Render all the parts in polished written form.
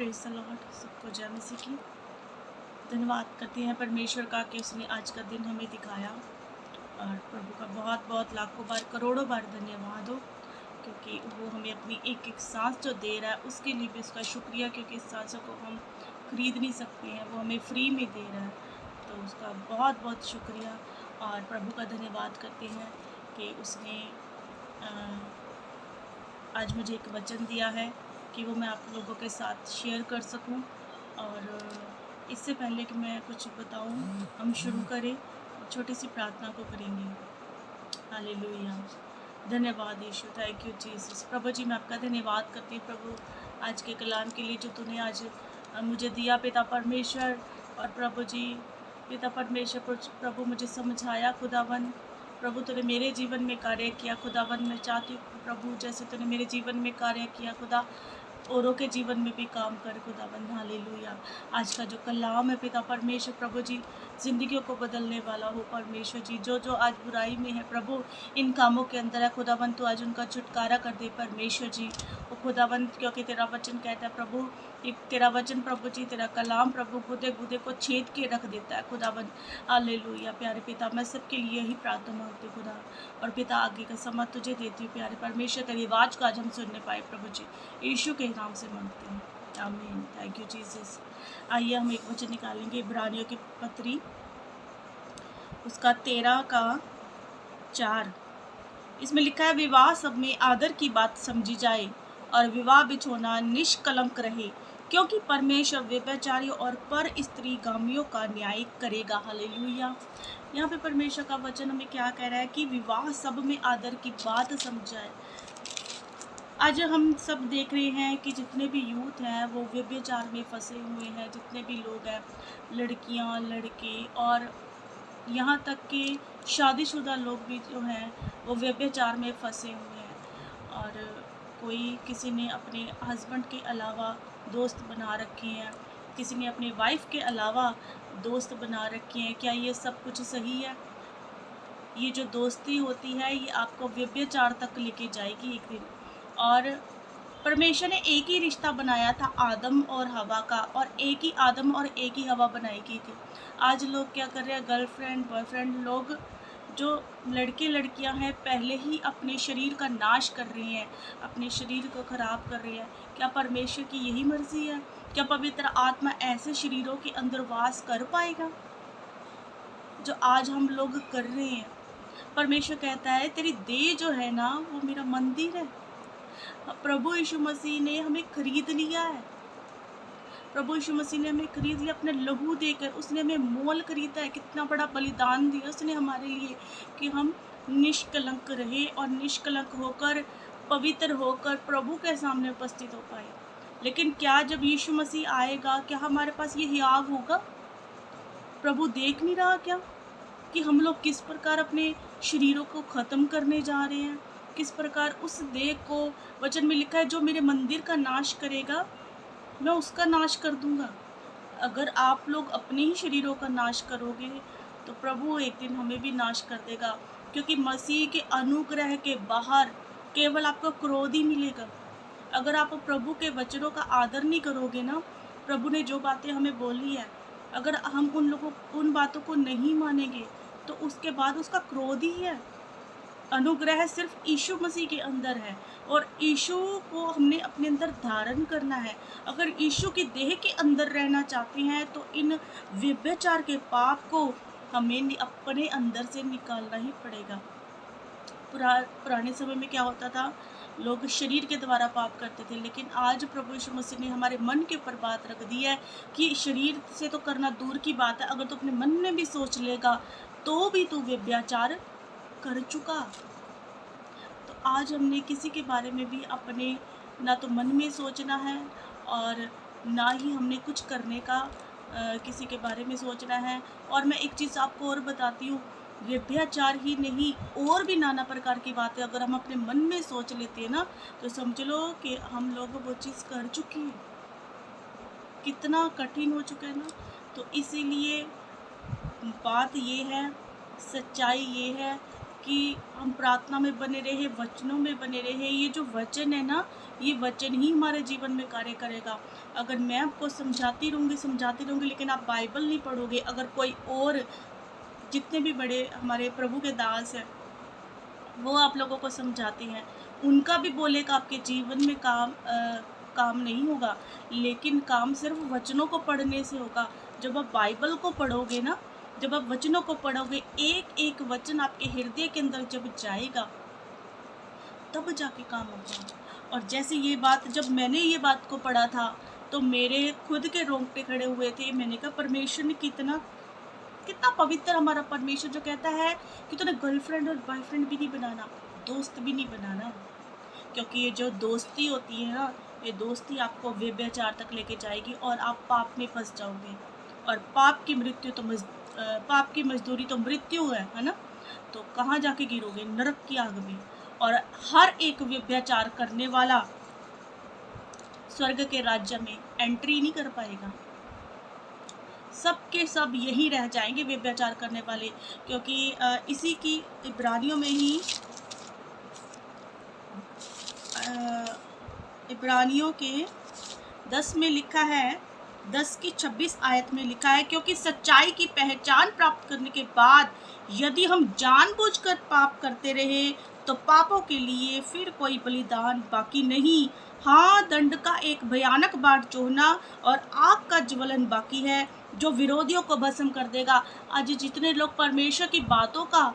Praise the Lord. सबको जय मसीह की। धन्यवाद करते हैं परमेश्वर का कि उसने आज का दिन हमें दिखाया, और प्रभु का बहुत बहुत लाखों बार करोड़ों बार धन्यवाद हो, क्योंकि वो हमें अपनी एक एक सांस जो दे रहा है उसके लिए भी उसका शुक्रिया, क्योंकि इस सांसों को हम खरीद नहीं सकते हैं, वो हमें फ्री में दे रहा है। तो उसका बहुत बहुत शुक्रिया और प्रभु का धन्यवाद करते हैं कि उसने आज मुझे एक वचन दिया है कि वो मैं आप लोगों के साथ शेयर कर सकूं। और इससे पहले कि मैं कुछ बताऊं, हम शुरू करें, छोटी सी प्रार्थना को करेंगे। हालेलुया। धन्यवाद यीशु, थैंक यू जीसस। प्रभु जी, मैं आपका धन्यवाद करती हूँ प्रभु, आज के कलाम के लिए जो तूने आज मुझे दिया पिता परमेश्वर। और प्रभु जी, पिता परमेश्वर प्रभु मुझे समझाया खुदावन। प्रभु तूने मेरे जीवन में कार्य किया खुदावन। मैं चाहती हूँ प्रभु, जैसे तूने मेरे जीवन में कार्य किया खुदा, औरों के जीवन में भी काम कर खुदावन। हालेलुया। आज का जो कलाम है पिता परमेश्वर प्रभु जी, ज़िंदगियों को बदलने वाला हो परमेश्वर जी। जो जो आज बुराई में है प्रभु, इन कामों के अंदर है खुदावन, तो आज उनका छुटकारा कर दे परमेश्वर जी। वो खुदावन, क्योंकि तेरा वचन कहता है प्रभु, एक तेरा वचन प्रभु जी, तेरा कलाम प्रभु गुदे गुदे को छेद के रख देता है खुदावन। हालेलुया। प्यारे पिता, मैं सबके लिए यही प्रार्थना मांगती हूँ खुदा। और पिता, आगे का समय तुझे देती हूँ प्यारे परमेश्वर, तेरी आवाज़ को आज हम सुनने पाए प्रभु जी, यीशु के नाम से मांगते हैं, आमीन। Thank you Jesus. आइए हम एक वचन निकालेंगे, इब्रानियों की पत्री, उसका 13 का 4। इसमें लिखा है, विवाह सब में आदर की बात समझी जाए और विवाह बिछोना निष्कलंक रहे, क्योंकि परमेश्वर व्यभिचारियों और पर स्त्री गामियों का न्याय करेगा। हालेलुया। यहाँ पे परमेश्वर का वचन हमें क्या कह रहा है कि विवाह सब में आदर की बात समझाए। आज हम सब देख रहे हैं कि जितने भी यूथ हैं वो व्यभिचार में फंसे हुए हैं, जितने भी लोग हैं, लड़कियां, लड़के, और यहाँ तक कि शादीशुदा लोग भी जो हैं वो व्यभिचार में फंसे हुए हैं। और कोई, किसी ने अपने हस्बैंड के अलावा दोस्त बना रखे हैं, किसी ने अपने वाइफ के अलावा दोस्त बना रखे हैं। क्या ये सब कुछ सही है? ये जो दोस्ती होती है ये आपको व्यभिचार तक लेके जाएगी एक दिन। और परमेश्वर ने एक ही रिश्ता बनाया था, आदम और हवा का, और एक ही आदम और एक ही हवा बनाई गई थी। आज लोग क्या कर रहे हैं, गर्लफ्रेंड बॉयफ्रेंड लोग, जो लड़के लड़कियां हैं, पहले ही अपने शरीर का नाश कर रहे हैं, अपने शरीर को खराब कर रहे हैं। क्या परमेश्वर की यही मर्जी है? क्या पवित्र आत्मा ऐसे शरीरों के अंदर वास कर पाएगा जो आज हम लोग कर रहे हैं? परमेश्वर कहता है, तेरी देह जो है ना वो मेरा मंदिर है। प्रभु यीशु मसीह ने हमें खरीद लिया है। प्रभु यीशु मसीह ने हमें खरीद लिया अपने लहू देकर। उसने हमें मोल खरीदा है, कितना बड़ा बलिदान दिया उसने हमारे लिए, कि हम निष्कलंक रहे और निष्कलंक होकर, पवित्र होकर प्रभु के सामने उपस्थित हो पाए। लेकिन क्या जब यीशु मसीह आएगा, क्या हमारे पास ये हियाव होगा? प्रभु देख नहीं रहा क्या कि हम लोग किस प्रकार अपने शरीरों को ख़त्म करने जा रहे हैं, किस प्रकार उस देह को, वचन में लिखा है, जो मेरे मंदिर का नाश करेगा मैं उसका नाश कर दूंगा। अगर आप लोग अपने ही शरीरों का नाश करोगे तो प्रभु एक दिन हमें भी नाश कर देगा, क्योंकि मसीह के अनुग्रह के बाहर केवल आपको क्रोध ही मिलेगा। अगर आप प्रभु के वचनों का आदर नहीं करोगे ना, प्रभु ने जो बातें हमें बोली है, अगर हम उन बातों को नहीं मानेंगे तो उसके बाद उसका क्रोध ही है। अनुग्रह सिर्फ यीशु मसीह के अंदर है, और यीशु को हमने अपने अंदर धारण करना है। अगर यीशु की देह के अंदर रहना चाहते हैं तो इन व्यभिचार के पाप को हमें अपने अंदर से निकालना ही पड़ेगा। पुराने समय में क्या होता था, लोग शरीर के द्वारा पाप करते थे, लेकिन आज प्रभु यीशु मसीह ने हमारे मन के ऊपर बात रख दी है कि शरीर से तो करना दूर की बात है, अगर तू अपने मन में भी सोच लेगा तो भी तू व्यभिचार कर चुका। तो आज हमने किसी के बारे में भी अपने ना तो मन में सोचना है, और ना ही हमने कुछ करने का किसी के बारे में सोचना है। और मैं एक चीज़ आपको और बताती हूँ, व्यभिचार ही नहीं, और भी नाना प्रकार की बातें अगर हम अपने मन में सोच लेते हैं ना, तो समझ लो कि हम लोग वो चीज़ कर चुके हैं। कितना कठिन हो चुका है ना। तो इसीलिए बात ये है, सच्चाई ये है कि हम प्रार्थना में बने रहे, वचनों में बने रहे। ये जो वचन है ना, ये वचन ही हमारे जीवन में कार्य करेगा। अगर मैं आपको समझाती रहूँगी लेकिन आप बाइबल नहीं पढ़ोगे, अगर कोई और जितने भी बड़े हमारे प्रभु के दास हैं वो आप लोगों को समझाते हैं, उनका भी बोले का आपके जीवन में काम नहीं होगा, लेकिन काम सिर्फ वचनों को पढ़ने से होगा। जब आप बाइबल को पढ़ोगे ना, जब आप वचनों को पढ़ोगे, एक एक वचन आपके हृदय के अंदर जब जाएगा तब जाके काम होगा। और जैसे ये बात, जब मैंने ये बात को पढ़ा था तो मेरे खुद के रोंगटे खड़े हुए थे। मैंने कहा परमेश्वर ने कितना कितना पवित्र हमारा परमेश्वर, जो कहता है कि तूने गर्लफ्रेंड और बॉयफ्रेंड भी नहीं बनाना, दोस्त भी नहीं बनाना। क्योंकि ये जो दोस्ती होती है ना, ये दोस्ती आपको व्यभिचार तक लेके जाएगी और आप पाप में फंस जाओगे। और पाप की मजदूरी तो मृत्यु है ना। तो कहाँ जाके गिरोगे? नरक की आग में। और हर एक व्यभिचार करने वाला स्वर्ग के राज्य में एंट्री नहीं कर पाएगा। सब के सब यही रह जाएंगे व्यभिचार करने वाले। क्योंकि इसी की इब्रानियों में ही इब्रानियों के 10 में लिखा है, 10 की 26 आयत में लिखा है, क्योंकि सच्चाई की पहचान प्राप्त करने के बाद यदि हम जानबूझकर पाप करते रहे तो पापों के लिए फिर कोई बलिदान बाकी नहीं। हाँ, दंड का एक भयानक बाढ़ चोहना और आग का ज्वलन बाकी है जो विरोधियों को भस्म कर देगा। आज जितने लोग परमेश्वर की बातों का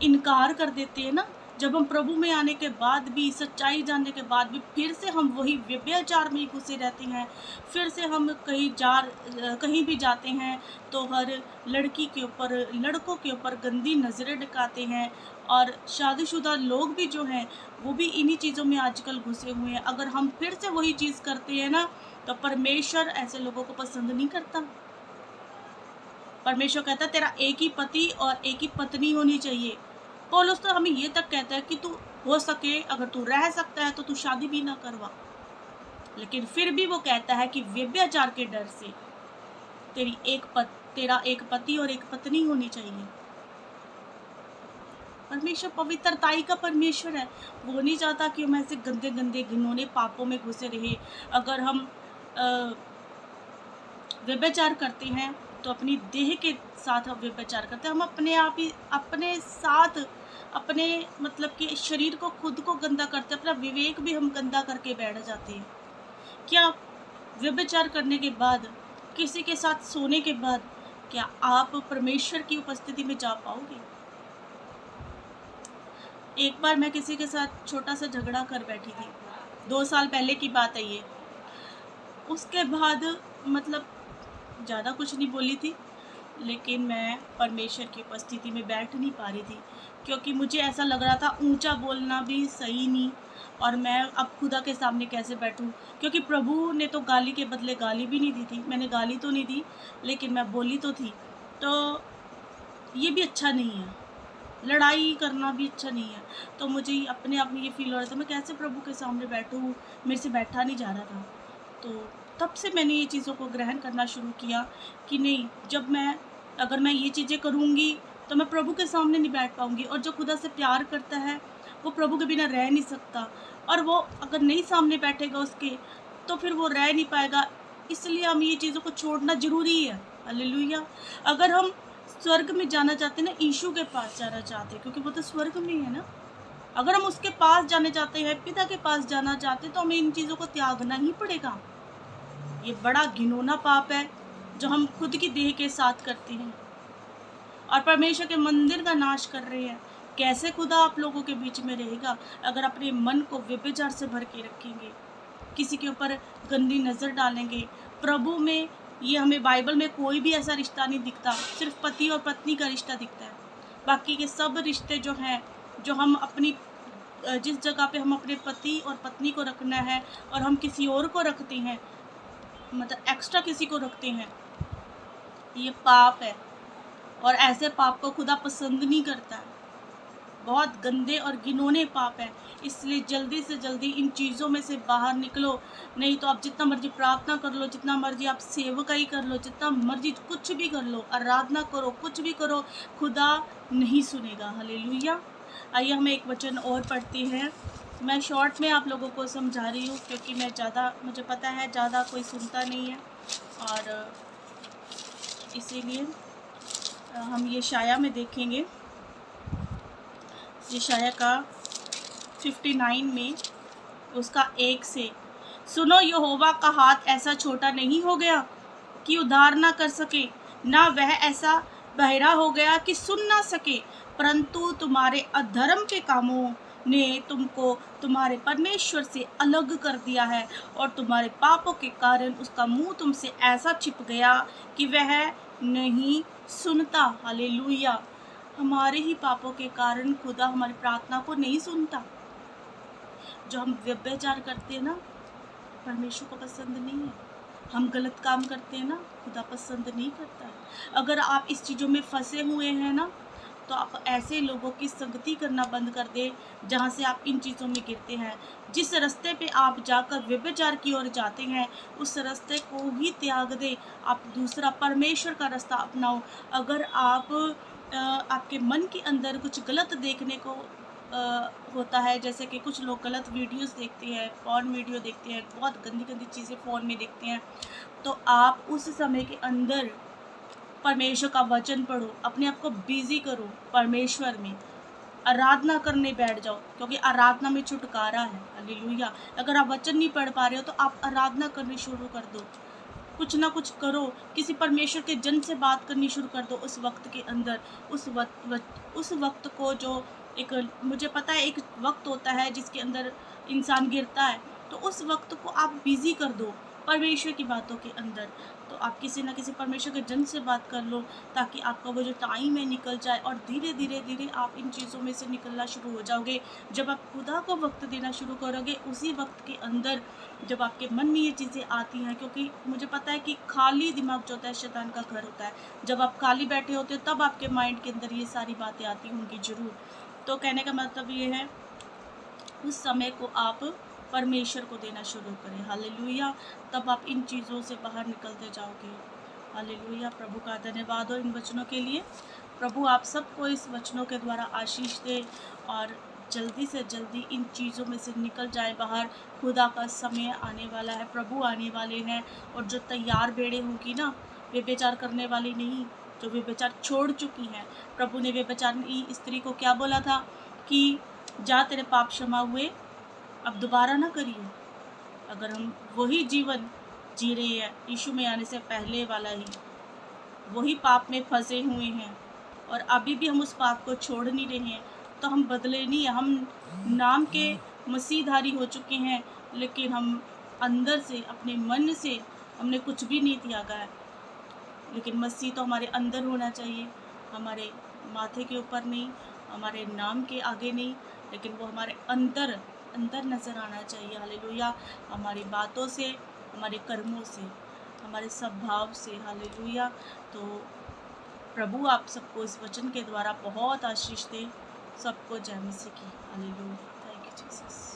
इनकार कर देते हैं ना, जब हम प्रभु में आने के बाद भी, सच्चाई जानने के बाद भी फिर से हम वही व्यभिचार में ही घुसे रहते हैं। फिर से हम कहीं भी जाते हैं तो हर लड़की के ऊपर, लड़कों के ऊपर गंदी नज़रें दिखाते हैं। और शादीशुदा लोग भी जो हैं वो भी इन्हीं चीज़ों में आजकल घुसे हुए हैं। अगर हम फिर से वही चीज़ करते हैं ना, तो परमेश्वर ऐसे लोगों को पसंद नहीं करता। परमेश्वर कहता है तेरा एक ही पति और एक ही पत्नी होनी चाहिए। पौलुस तो हमें ये तक कहता है कि तू हो सके, अगर तू रह सकता है तो तू शादी भी ना करवा। लेकिन फिर भी वो कहता है कि व्यभिचार के डर से तेरा एक पति और एक पत्नी होनी चाहिए। परमेश्वर पवित्रताई का परमेश्वर है। वो नहीं चाहता कि हम ऐसे गंदे गंदे घिनौने पापों में घुसे रहे। अगर हम व्यभिचार करते हैं तो अपनी देह के साथ हम व्यभिचार करते हैं। हम अपने आप ही अपने साथ, अपने मतलब कि शरीर को, खुद को गंदा करते हैं। अपना विवेक भी हम गंदा करके बैठ जाते हैं। क्या व्यभिचार करने के बाद, किसी के साथ सोने के बाद, क्या आप परमेश्वर की उपस्थिति में जा पाओगे? एक बार मैं किसी के साथ छोटा सा झगड़ा कर बैठी थी, 2 साल पहले की बात है ये। उसके बाद मतलब ज़्यादा कुछ नहीं बोली थी, लेकिन मैं परमेश्वर की उपस्थिति में बैठ नहीं पा रही थी। क्योंकि मुझे ऐसा लग रहा था ऊंचा बोलना भी सही नहीं, और मैं अब खुदा के सामने कैसे बैठूं। क्योंकि प्रभु ने तो गाली के बदले गाली भी नहीं दी थी। मैंने गाली तो नहीं दी, लेकिन मैं बोली तो थी। तो ये भी अच्छा नहीं है, लड़ाई करना भी अच्छा नहीं है। तो मुझे अपने आप में ये फील हो रहा था मैं कैसे प्रभु के सामने बैठूं, मेरे से बैठा नहीं जा रहा था। तो तब से मैंने ये चीज़ों को ग्रहण करना शुरू किया कि नहीं, अगर मैं ये चीज़ें करूँगी तो मैं प्रभु के सामने नहीं बैठ पाऊँगी। और जो खुदा से प्यार करता है वो प्रभु के बिना रह नहीं सकता, और वो अगर नहीं सामने बैठेगा उसके, तो फिर वो रह नहीं पाएगा। इसलिए हम ये चीज़ों को छोड़ना ज़रूरी है। हालेलुया। अगर हम स्वर्ग में जाना चाहते हैं ना, यीशु के पास जाना चाहते हैं, क्योंकि वो तो स्वर्ग में है ना। अगर हम उसके पास जाने चाहते हैं, पिता के पास जाना चाहते हैं, तो हमें इन चीज़ों को त्यागना ही पड़ेगा। ये बड़ा घिनौना पाप है जो हम खुद की देह के साथ करते हैं और परमेश्वर के मंदिर का नाश कर रहे हैं। कैसे खुदा आप लोगों के बीच में रहेगा अगर अपने मन को व्यभिचार से भर के रखेंगे, किसी के ऊपर गंदी नज़र डालेंगे। प्रभु में ये हमें बाइबल में कोई भी ऐसा रिश्ता नहीं दिखता, सिर्फ पति और पत्नी का रिश्ता दिखता है। बाकी के सब रिश्ते जो हैं, जो हम अपनी जिस जगह पे हम अपने पति और पत्नी को रखना है और हम किसी और को रखते हैं, मतलब एक्स्ट्रा किसी को रखते हैं, ये पाप है। और ऐसे पाप को खुदा पसंद नहीं करता है। बहुत गंदे और घिनौने पाप हैं। इसलिए जल्दी से जल्दी इन चीज़ों में से बाहर निकलो, नहीं तो आप जितना मर्जी प्रार्थना कर लो, जितना मर्जी आप सेवकाई कर लो, जितना मर्जी कुछ भी कर लो, आराधना करो, कुछ भी करो, खुदा नहीं सुनेगा। हालेलुया। आइए हम एक वचन और पढ़ते हैं। मैं शॉर्ट में आप लोगों को समझा रही हूँ, क्योंकि मुझे पता है ज़्यादा कोई सुनता नहीं है, और इसीलिए हम यशाया में देखेंगे। यशाया का 59 में उसका 1 से, सुनो यहोवा का हाथ ऐसा छोटा नहीं हो गया कि उद्धार ना कर सके, ना वह ऐसा बहरा हो गया कि सुन ना सके, परंतु तुम्हारे अधर्म के कामों ने तुमको तुम्हारे परमेश्वर से अलग कर दिया है, और तुम्हारे पापों के कारण उसका मुंह तुमसे ऐसा छिप गया कि वह नहीं सुनता। हालेलुया। हमारे ही पापों के कारण खुदा हमारी प्रार्थना को नहीं सुनता। जो हम व्यभिचार करते हैं ना, परमेश्वर को पसंद नहीं है। हम गलत काम करते हैं ना, खुदा पसंद नहीं करता है। अगर आप इस चीज़ों में फंसे हुए हैं ना, तो आप ऐसे लोगों की संगति करना बंद कर दे जहाँ से आप इन चीज़ों में गिरते हैं। जिस रास्ते पे आप जाकर व्यभिचार की ओर जाते हैं, उस रास्ते को ही त्याग दे, आप दूसरा परमेश्वर का रास्ता अपनाओ। अगर आपके मन के अंदर कुछ गलत देखने को होता है, जैसे कि कुछ लोग गलत वीडियोस देखते हैं, पॉर्न वीडियो देखते हैं, बहुत गंदी गंदी चीज़ें फ़ोन में देखते हैं, तो आप उस समय के अंदर परमेश्वर का वचन पढ़ो, अपने आप को बिजी करो परमेश्वर में, आराधना करने बैठ जाओ, क्योंकि आराधना में छुटकारा है। हालेलुया। अगर आप वचन नहीं पढ़ पा रहे हो तो आप आराधना करनी शुरू कर दो, कुछ ना कुछ करो, किसी परमेश्वर के जन से बात करनी शुरू कर दो उस वक्त के अंदर। उस वक्त को जो एक, मुझे पता है एक वक्त होता है जिसके अंदर इंसान गिरता है, तो उस वक्त को आप बिजी कर दो परमेश्वर की बातों के अंदर। तो आप किसी ना किसी परमेश्वर के जन से बात कर लो, ताकि आपका वो जो टाइम है निकल जाए, और धीरे धीरे धीरे आप इन चीज़ों में से निकलना शुरू हो जाओगे। जब आप खुदा को वक्त देना शुरू करोगे, उसी वक्त के अंदर जब आपके मन में ये चीज़ें आती हैं, क्योंकि मुझे पता है कि खाली दिमाग जो होता है शैतान का घर होता है। जब आप खाली बैठे होते हो तब आपके माइंड के अंदर ये सारी बातें आती होंगी ज़रूर। तो कहने का मतलब ये है, उस समय को आप परमेश्वर को देना शुरू करें। हालेलुया। तब आप इन चीज़ों से बाहर निकलते जाओगे। हालेलुया। प्रभु का धन्यवाद हो इन वचनों के लिए। प्रभु आप सबको इस वचनों के द्वारा आशीष दे, और जल्दी से जल्दी इन चीज़ों में से निकल जाए बाहर। खुदा का समय आने वाला है, प्रभु आने वाले हैं, और जो तैयार भेड़ें होंगी ना, व्यभिचार करने वाली नहीं, जो व्यभिचार छोड़ चुकी हैं। प्रभु ने व्यभिचारी स्त्री को क्या बोला था कि जा तेरे पाप क्षमा हुए, अब दोबारा ना करिए। अगर हम वही जीवन जी रहे हैं, यीशु में आने से पहले वाला ही, वही पाप में फंसे हुए हैं, और अभी भी हम उस पाप को छोड़ नहीं रहे हैं, तो हम बदले नहीं हैं। हम नाम के मसीहधारी हो चुके हैं, लेकिन हम अंदर से, अपने मन से हमने कुछ भी नहीं त्यागा है। लेकिन मसीह तो हमारे अंदर होना चाहिए, हमारे माथे के ऊपर नहीं, हमारे नाम के आगे नहीं, लेकिन वो हमारे अंदर अंदर नज़र आना चाहिए। हालेलुया। हमारी बातों से, हमारे कर्मों से, हमारे स्वभाव से। हालेलुया। तो प्रभु आप सबको इस वचन के द्वारा बहुत आशीष दे। सबको जय मसीह की। हालेलुया। Thank you Jesus.